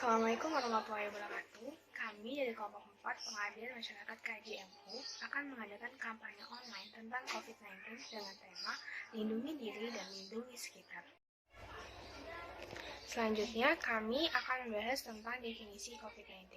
Assalamualaikum warahmatullahi wabarakatuh. Kami dari kelompok 4 Pengabdian Masyarakat KJMU akan mengadakan kampanye online tentang COVID-19 dengan tema Lindungi Diri dan Lindungi Sekitar. Selanjutnya, kami akan membahas tentang definisi COVID-19.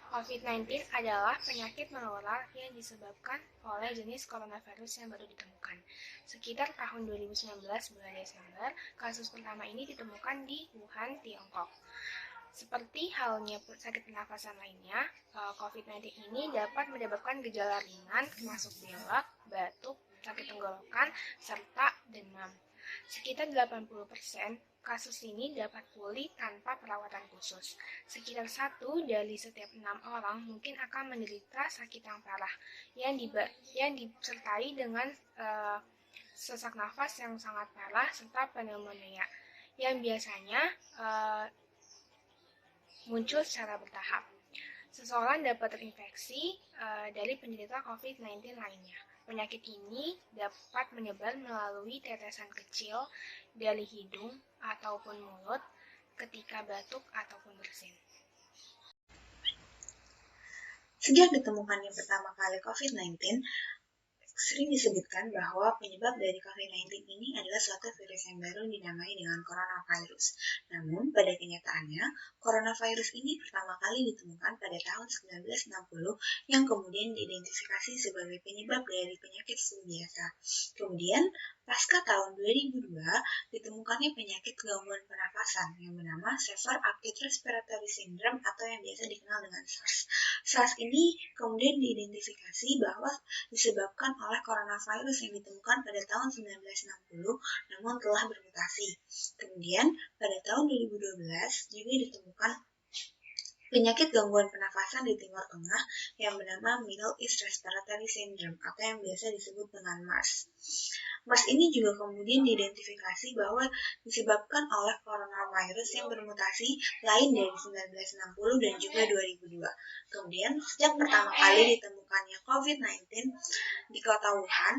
COVID-19 adalah penyakit menular yang disebabkan oleh jenis coronavirus yang baru ditemukan. Sekitar tahun 2019 bulan Desember, kasus pertama ini ditemukan di Wuhan, Tiongkok. Seperti halnya sakit pernafasan lainnya, COVID-19 ini dapat menyebabkan gejala ringan termasuk pilek, batuk, sakit tenggorokan, serta demam. Sekitar 80% kasus ini dapat pulih tanpa perawatan khusus. Sekitar 1 dari setiap 6 orang mungkin akan menderita sakit yang parah yang disertai dengan sesak nafas yang sangat parah serta pneumonia yang biasanya muncul secara bertahap. Seseorang dapat terinfeksi dari penderita COVID-19 lainnya. Penyakit ini dapat menyebar melalui tetesan kecil dari hidung ataupun mulut ketika batuk ataupun bersin. Sejak ditemukannya pertama kali COVID-19, sering disebutkan bahwa penyebab dari COVID-19 ini adalah suatu virus yang baru dinamai dengan coronavirus. Namun, pada kenyataannya, coronavirus ini pertama kali ditemukan pada tahun 1960 yang kemudian diidentifikasi sebagai penyebab dari penyakit flu biasa. Kemudian, pasca tahun 2002, ditemukannya penyakit gangguan pernafasan yang bernama Severe Acute Respiratory Syndrome atau yang biasa dikenal dengan SARS. SARS ini kemudian diidentifikasi bahwa disebabkan oleh coronavirus yang ditemukan pada tahun 1960 namun telah bermutasi. Kemudian pada tahun 2012 juga ditemukan penyakit gangguan pernafasan di Timur Tengah yang bernama Middle East Respiratory Syndrome atau yang biasa disebut dengan MERS. MERS ini juga kemudian diidentifikasi bahwa disebabkan oleh coronavirus yang bermutasi lain dari 1960 dan juga 2002. Kemudian sejak pertama kali ditemukannya COVID-19 di kota Wuhan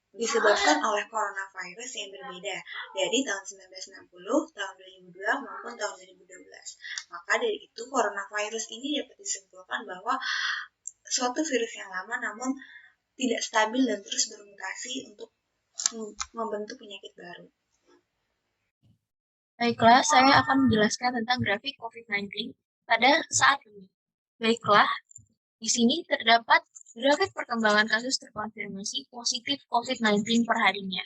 disebabkan oleh coronavirus yang berbeda dari tahun 1960, tahun 2002 maupun tahun 2012. Maka dari itu coronavirus ini dapat disimpulkan bahwa suatu virus yang lama namun tidak stabil dan terus bermutasi untuk membentuk penyakit baru. Baiklah, saya akan menjelaskan tentang grafik COVID-19 pada saat ini. Baiklah, di sini terdapat grafik perkembangan kasus terkonfirmasi positif COVID-19 per harinya.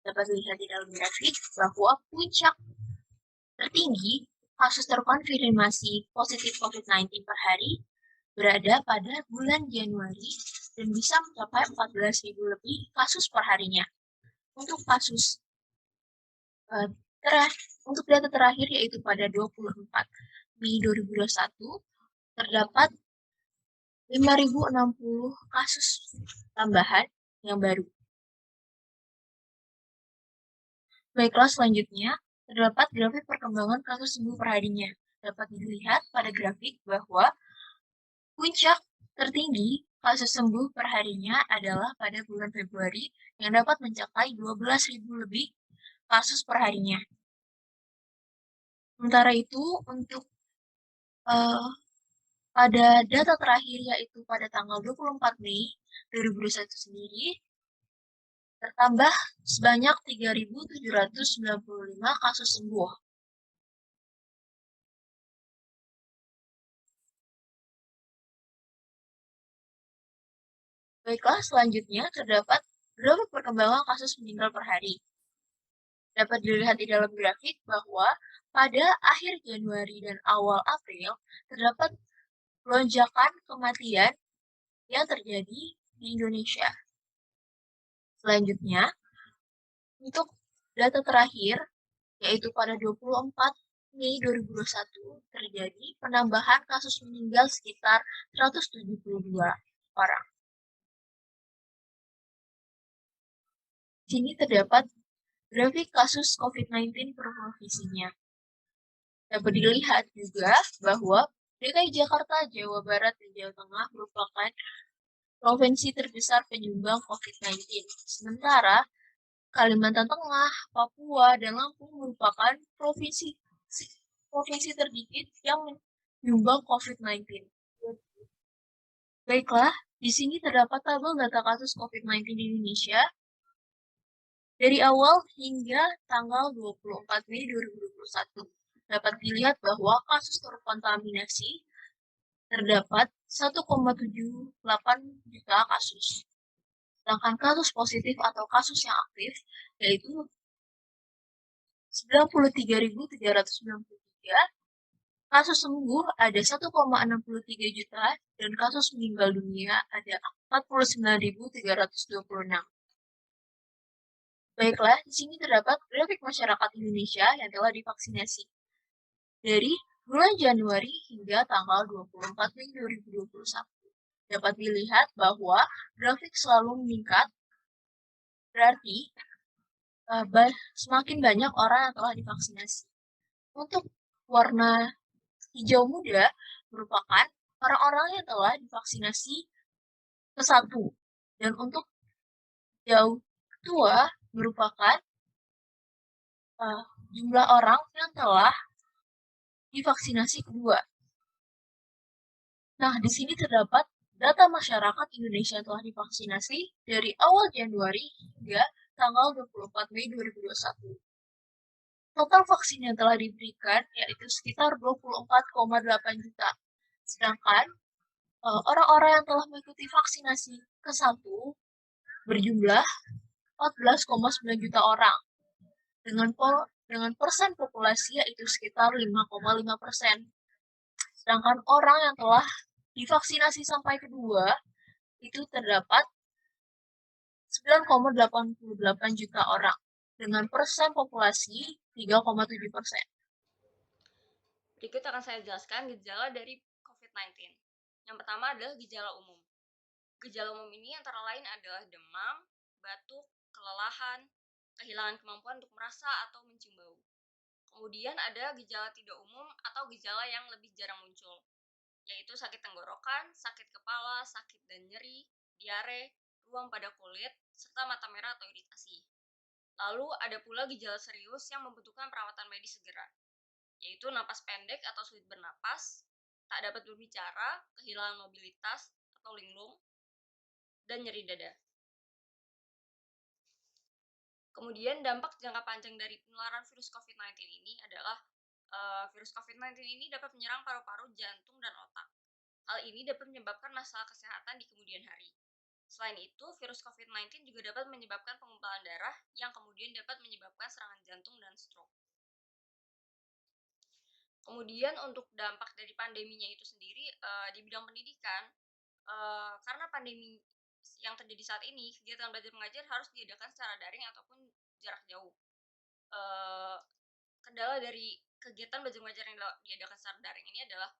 Dapat dilihat di dalam grafik bahwa puncak tertinggi kasus terkonfirmasi positif COVID-19 per hari berada pada bulan Januari dan bisa mencapai 14.000 lebih kasus per harinya. Untuk data terakhir yaitu pada 24 Mei 2021 terdapat 5.060 kasus tambahan yang baru. Baiklah, selanjutnya terdapat grafik perkembangan kasus sembuh per harinya. Dapat dilihat pada grafik bahwa puncak tertinggi kasus sembuh per harinya adalah pada bulan Februari yang dapat mencapai 12.000 lebih kasus per harinya. Sementara itu, untuk pada data terakhir yaitu pada tanggal 24 Mei 2021 sendiri, tertambah sebanyak 3.795 kasus sembuh. Baiklah, selanjutnya terdapat grafik perkembangan kasus meninggal per hari. Dapat dilihat di dalam grafik bahwa pada akhir Januari dan awal April terdapat lonjakan kematian yang terjadi di Indonesia. Selanjutnya, untuk data terakhir, yaitu pada 24 Mei 2021, terjadi penambahan kasus meninggal sekitar 172 orang. Di sini terdapat grafik kasus COVID-19 per provinsinya. Dapat dilihat juga bahwa DKI Jakarta, Jawa Barat, dan Jawa Tengah merupakan provinsi terbesar penyumbang COVID-19. Sementara Kalimantan Tengah, Papua, dan Lampung merupakan provinsi provinsi terdikit yang menyumbang COVID-19. Baiklah, di sini terdapat tabel data kasus COVID-19 di Indonesia dari awal hingga tanggal 24 Mei 2021. Dapat dilihat bahwa kasus terkontaminasi terdapat 1,78 juta kasus. Sedangkan kasus positif atau kasus yang aktif yaitu 93.393, kasus sembuh ada 1,63 juta, dan kasus meninggal dunia ada 49.326. Baiklah, di sini terdapat grafik masyarakat Indonesia yang telah divaksinasi. Dari bulan Januari hingga tanggal 24 Mei 2021. Dapat dilihat bahwa grafik selalu meningkat, berarti semakin banyak orang yang telah divaksinasi. Untuk warna hijau muda merupakan orang-orang yang telah divaksinasi ke-1. Dan untuk hijau tua merupakan jumlah orang yang telah divaksinasi kedua. Nah, di sini terdapat data masyarakat Indonesia yang telah divaksinasi dari awal Januari hingga tanggal 24 Mei 2021. Total vaksin yang telah diberikan yaitu sekitar 24,8 juta. Sedangkan orang-orang yang telah mengikuti vaksinasi ke-1 berjumlah 14,9 juta orang. Dengan persen populasi yaitu sekitar 5,5%. Sedangkan orang yang telah divaksinasi sampai kedua itu terdapat 9,88 juta orang dengan persen populasi 3,7%. Berikut akan saya jelaskan gejala dari COVID-19. Yang pertama adalah gejala umum. Gejala umum ini antara lain adalah demam, batuk, kelelahan, kehilangan kemampuan untuk merasa atau mencium bau. Kemudian ada gejala tidak umum atau gejala yang lebih jarang muncul, yaitu sakit tenggorokan, sakit kepala, sakit dan nyeri, diare, ruam pada kulit, serta mata merah atau iritasi. Lalu ada pula gejala serius yang membutuhkan perawatan medis segera, yaitu napas pendek atau sulit bernapas, tak dapat berbicara, kehilangan mobilitas atau linglung, dan nyeri dada. Kemudian dampak jangka panjang dari penularan virus COVID-19 ini adalah virus COVID-19 ini dapat menyerang paru-paru, jantung, dan otak. Hal ini dapat menyebabkan masalah kesehatan di kemudian hari. Selain itu, virus COVID-19 juga dapat menyebabkan pengumpulan darah yang kemudian dapat menyebabkan serangan jantung dan stroke. Kemudian untuk dampak dari pandeminya itu sendiri di bidang pendidikan, karena pandemi yang terjadi saat ini, kegiatan belajar mengajar harus diadakan secara daring ataupun jarak jauh. Kendala dari kegiatan belajar mengajar yang diadakan secara daring ini adalah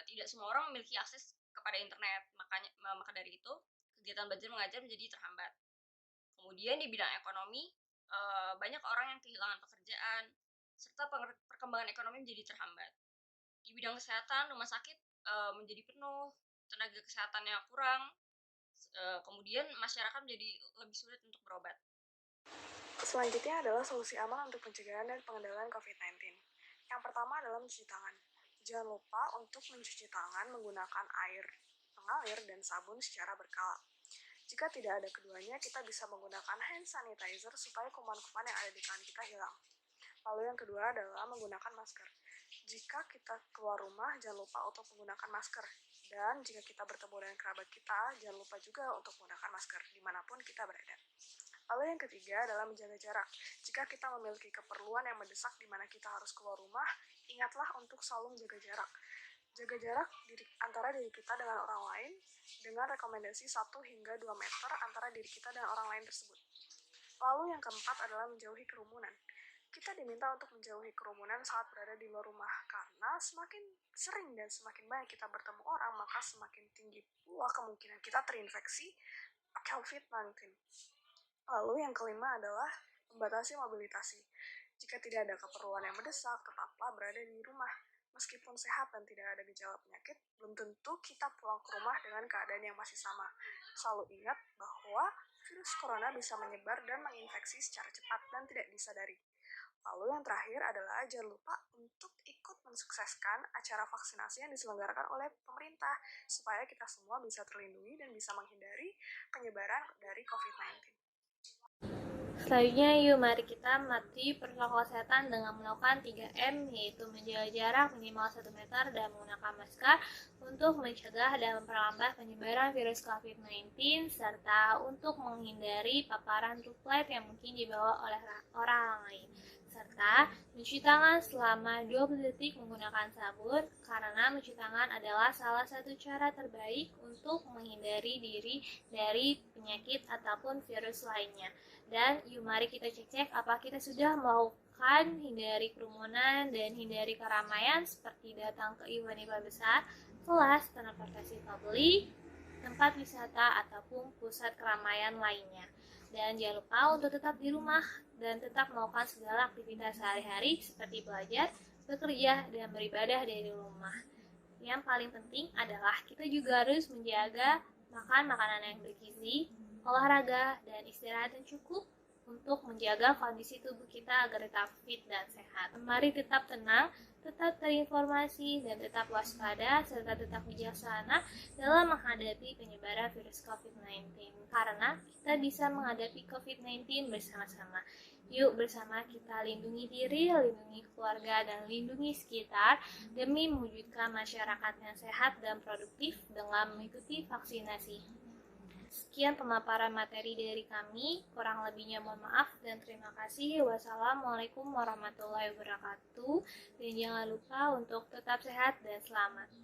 tidak semua orang memiliki akses kepada internet. Maka dari itu, kegiatan belajar mengajar menjadi terhambat. Kemudian di bidang ekonomi, banyak orang yang kehilangan pekerjaan, serta perkembangan ekonomi menjadi terhambat. Di bidang kesehatan, rumah sakit menjadi penuh, tenaga kesehatannya kurang, kemudian masyarakat menjadi lebih sulit untuk berobat. Selanjutnya adalah solusi aman untuk pencegahan dan pengendalian COVID-19. Yang pertama adalah mencuci tangan. Jangan lupa untuk mencuci tangan menggunakan air mengalir dan sabun secara berkala. Jika tidak ada keduanya, kita bisa menggunakan hand sanitizer supaya kuman-kuman yang ada di tangan kita hilang. Lalu yang kedua adalah menggunakan masker. Jika kita keluar rumah, jangan lupa untuk menggunakan masker. Dan jika kita bertemu dengan kerabat kita, jangan lupa juga untuk menggunakan masker dimanapun kita berada. Lalu yang ketiga adalah menjaga jarak. Jika kita memiliki keperluan yang mendesak di mana kita harus keluar rumah, ingatlah untuk selalu menjaga jarak. Jaga jarak antara diri kita dengan orang lain dengan rekomendasi 1 hingga 2 meter antara diri kita dan orang lain tersebut. Lalu yang keempat adalah menjauhi kerumunan. Kita diminta untuk menjauhi kerumunan saat berada di luar rumah, karena semakin sering dan semakin banyak kita bertemu orang, maka semakin tinggi pula kemungkinan kita terinfeksi COVID-19. Lalu yang kelima adalah membatasi mobilitas. Jika tidak ada keperluan yang mendesak, tetaplah berada di rumah. Meskipun sehat dan tidak ada gejala penyakit, belum tentu kita pulang ke rumah dengan keadaan yang masih sama. Selalu ingat bahwa virus corona bisa menyebar dan menginfeksi secara cepat dan tidak disadari. Lalu yang terakhir adalah jangan lupa untuk ikut mensukseskan acara vaksinasi yang diselenggarakan oleh pemerintah supaya kita semua bisa terlindungi dan bisa menghindari penyebaran dari COVID-19. Selanjutnya, yuk mari kita mematuhi protokol kesehatan dengan melakukan 3M, yaitu menjaga jarak minimal 1 meter dan menggunakan masker untuk mencegah dan memperlambat penyebaran virus COVID-19, serta untuk menghindari paparan droplet yang mungkin dibawa oleh orang lain, serta mencuci tangan selama 20 detik menggunakan sabun, karena mencuci tangan adalah salah satu cara terbaik untuk menghindari diri dari penyakit ataupun virus lainnya. Dan yuk mari kita cek apa kita sudah melakukan hindari kerumunan dan hindari keramaian seperti datang ke event-event besar, kelas, transportasi publik, tempat wisata, ataupun pusat keramaian lainnya. Dan jangan lupa untuk tetap di rumah dan tetap melakukan segala aktivitas sehari-hari seperti belajar, bekerja, dan beribadah dari rumah. Yang paling penting adalah kita juga harus menjaga makan makanan yang bergizi, olahraga, dan istirahat yang cukup untuk menjaga kondisi tubuh kita agar tetap fit dan sehat. Mari tetap tenang, tetap terinformasi, dan tetap waspada, serta tetap bijaksana dalam menghadapi penyebaran virus COVID-19. Karena kita bisa menghadapi COVID-19 bersama-sama. Yuk bersama kita lindungi diri, lindungi keluarga, dan lindungi sekitar demi mewujudkan masyarakat yang sehat dan produktif dengan mengikuti vaksinasi. Sekian pemaparan materi dari kami, kurang lebihnya mohon maaf dan terima kasih. Wassalamualaikum warahmatullahi wabarakatuh. Dan jangan lupa untuk tetap sehat dan selamat.